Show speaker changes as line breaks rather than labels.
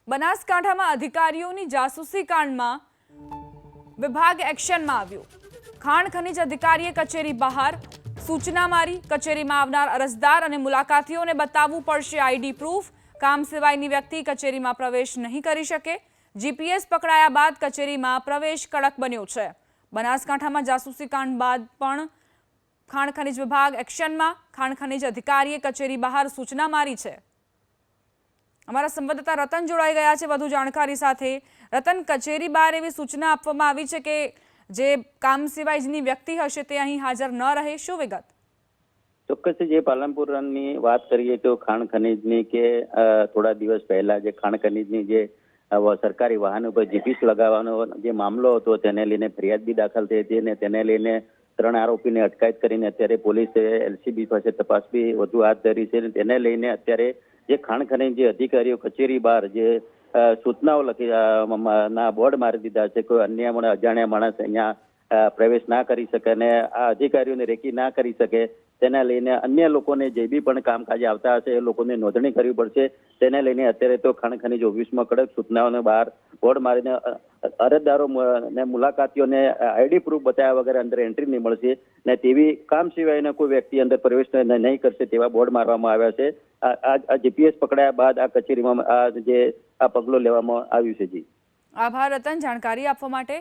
બનાસકાંઠામાં અધિકારીઓની જાસૂસી કાંડમાં વિભાગ એક્શનમાં આવ્યો। ખાણ ખનીજ અધિકારીએ કચેરી બહાર સૂચના મારી। કચેરીમાં આવનાર અરજદાર અને મુલાકાતીઓને બતાવવું પડશે આઈડી પ્રૂફ। કામ સિવાયની વ્યક્તિ કચેરીમાં પ્રવેશ નહીં કરી શકે। જીપીએસ પકડાયા બાદ કચેરીમાં પ્રવેશ કડક બન્યો છે। બનાસકાંઠામાં જાસૂસી કાંડ બાદ પણ ખાણ ખનીજ વિભાગ એક્શનમાં। ખાણ ખનીજ અધિકારીએ કચેરી બહાર સૂચના મારી છે। અમારા સંવાદદાતા રતન જોડાઈ ગયા છે વધુ જાણકારી સાથે। રતન, કચેરી બહાર એવી સૂચના આપવામાં આવી છે કે જે કામ સિવાયની વ્યક્તિ હશે તે અહીં હાજર ન રહે, શું વિગત?
ચોક્કસ જે પાલનપુરની વાત કરીએ તો ખાણ ખનીજની કે થોડા દિવસ પહેલા જે ખાણ ખનીજની જે સરકારી વાહન ઉપર જીપીએસ લગાવવાનો જે મામલો હતો તેને લઈને ફરિયાદ બી દાખલ થઈ હતી અને તેને લઈને 3 આરોપીને અટકાયત કરીને અત્યારે પોલીસે એલસીબી પાસે તપાસ બી વધુ હાથ ધરી છે। તેને લઈને અત્યારે જે ખાણ ખનીજ જે અધિકારીઓ કચેરી બહાર જે સૂચનાઓ લખી ના બોર્ડ મારી દીધા છે। કોઈ અન્ય અજાણ્યા માણસ અહીંયા પ્રવેશ ના કરી શકે અને આ અધિકારીઓને રેકી ના કરી શકે તેને લઈને અન્ય લોકોને જે બી પણ કામકાજે આવતા હશે એ લોકોને નોંધણી કરવી પડશે। તેને લઈને અત્યારે તો ખાણ ખનીજ ઓફિસમાં કડક સૂચનાઓને બહાર બોર્ડ મારીને અરજદારો ને મુલાકાતીઓને આઈડી પ્રૂફ બતાવ્યા વગર અંદર એન્ટ્રી નહીં મળશે ને તેવી કામ સિવાયના કોઈ વ્યક્તિ અંદર પ્રવેશ નહીં કરશે તેવા બોર્ડ મારવામાં આવ્યા છે। આ જીપીએસ પકડાયા બાદ આ કચેરીમાં આ પગલું લેવામાં આવ્યું છે। જી
આભાર રતન, જાણકારી આપવા માટે।